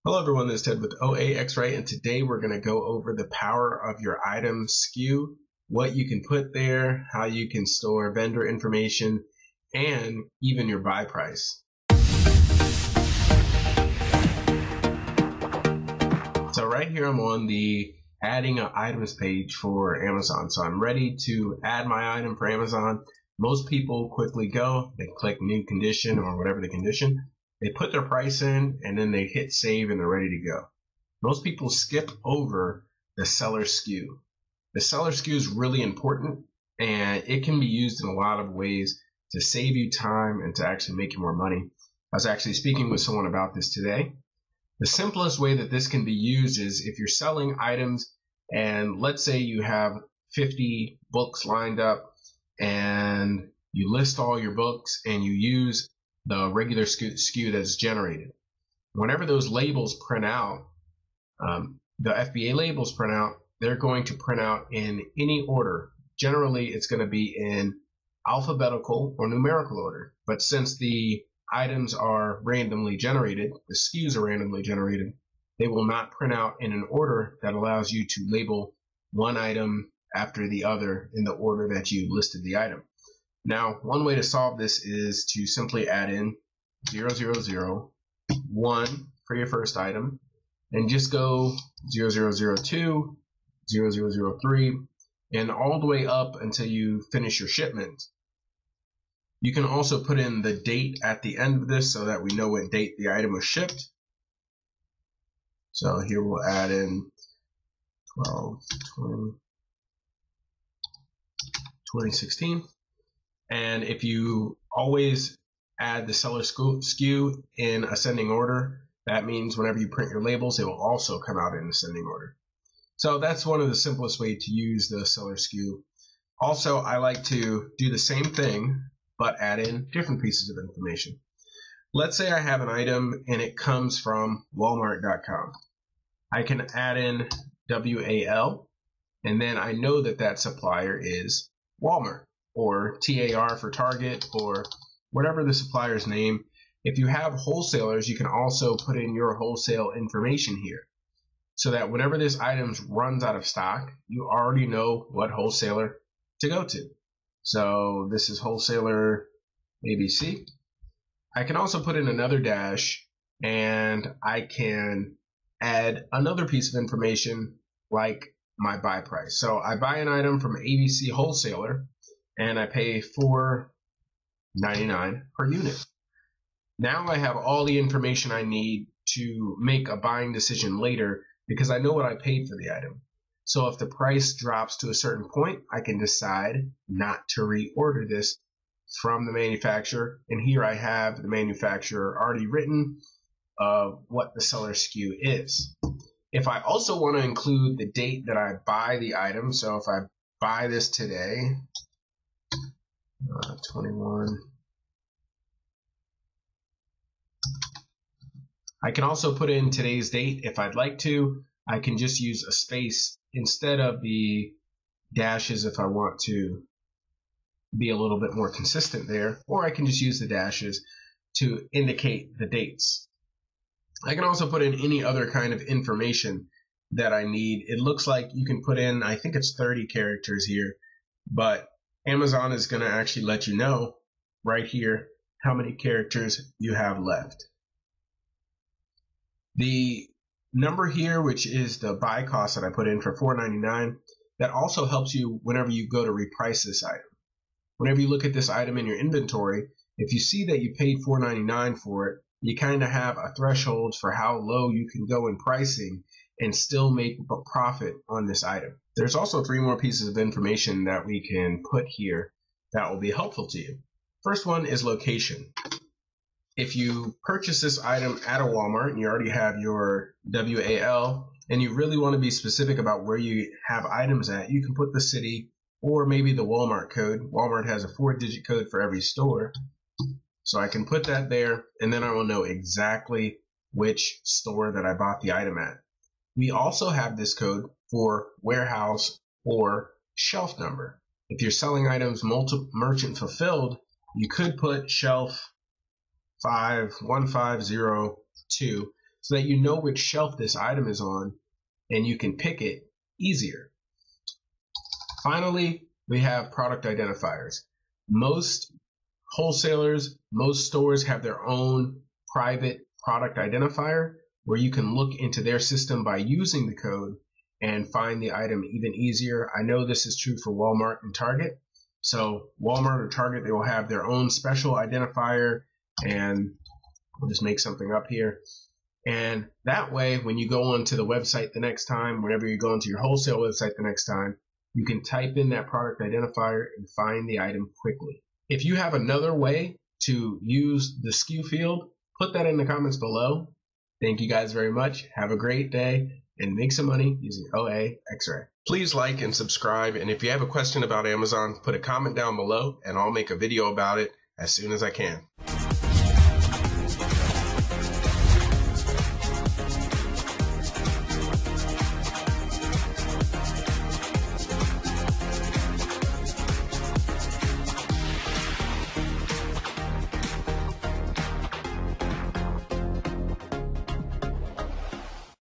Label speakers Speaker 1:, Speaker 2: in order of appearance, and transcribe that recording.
Speaker 1: Hello everyone, this is Ted with OAXRAY, and today we're going to go over the power of your item SKU, what you can put there, how you can store vendor information, and even your buy price. So right here I'm on the adding an items page for Amazon. So I'm ready to add my item for Amazon. Most people quickly go, they click new condition or whatever the condition. They put their price in and then they hit save and they're ready to go. Most people skip over the seller SKU. The seller SKU is really important and it can be used in a lot of ways to save you time and to actually make you more money. I was actually speaking with someone about this today. The simplest way that this can be used is if you're selling items and let's say you have 50 books lined up and you list all your books and you use the regular SKU that's generated. Whenever those labels print out, the FBA labels print out, they're going to print out in any order. Generally, it's going to be in alphabetical or numerical order. But since the items are randomly generated, the SKUs are randomly generated, they will not print out in an order that allows you to label one item after the other in the order that you listed the item. Now, one way to solve this is to simply add in 0001 for your first item and just go 0002, 0003, and all the way up until you finish your shipment. You can also put in the date at the end of this so that we know what date the item was shipped. So here we'll add in 2016. And if you always add the seller SKU in ascending order, that means whenever you print your labels, they will also come out in ascending order. So that's one of the simplest ways to use the seller SKU. Also, I like to do the same thing, but add in different pieces of information. Let's say I have an item and it comes from Walmart.com. I can add in WAL, and then I know that that supplier is Walmart, or TAR for Target, or whatever the supplier's name. If you have wholesalers, you can also put in your wholesale information here so that whenever this item runs out of stock, you already know what wholesaler to go to. So this is wholesaler ABC. I can also put in another dash and I can add another piece of information like my buy price. So I buy an item from ABC wholesaler and I pay $4.99 per unit. Now I have all the information I need to make a buying decision later because I know what I paid for the item. So if the price drops to a certain point, I can decide not to reorder this from the manufacturer. And here I have the manufacturer already written what the seller SKU is. If I also want to include the date that I buy the item, so if I buy this today, 21. I can also put in today's date if I'd like to. I can just use a space instead of the dashes if I want to be a little bit more consistent there, or I can just use the dashes to indicate the dates. I can also put in any other kind of information that I need. It looks like you can put in, I think it's 30 characters here, but Amazon is going to actually let you know right here how many characters you have left. The number here, which is the buy cost that I put in for $4.99, that also helps you whenever you go to reprice this item. Whenever you look at this item in your inventory, if you see that you paid $4.99 for it, you kind of have a threshold for how low you can go in pricing and still make a profit on this item. There's also 3 more pieces of information that we can put here that will be helpful to you. First one is location. If you purchase this item at a Walmart and you already have your WAL and you really want to be specific about where you have items at, you can put the city or maybe the Walmart code. Walmart has a 4-digit code for every store. So I can put that there and then I will know exactly which store that I bought the item at. We also have this code for warehouse or shelf number. If you're selling items merchant fulfilled, you could put shelf 51502 so that you know which shelf this item is on and you can pick it easier. Finally, we have product identifiers. Most wholesalers, most stores have their own private product identifier where you can look into their system by using the code and find the item even easier. I know this is true for Walmart and Target. So Walmart or Target, they will have their own special identifier, and we'll just make something up here. And that way, when you go onto the website the next time, whenever you go into your wholesale website the next time, you can type in that product identifier and find the item quickly. If you have another way to use the SKU field, put that in the comments below. Thank you guys very much. Have a great day and make some money using OAXRAY. Please like and subscribe, and if you have a question about Amazon, put a comment down below and I'll make a video about it as soon as I can.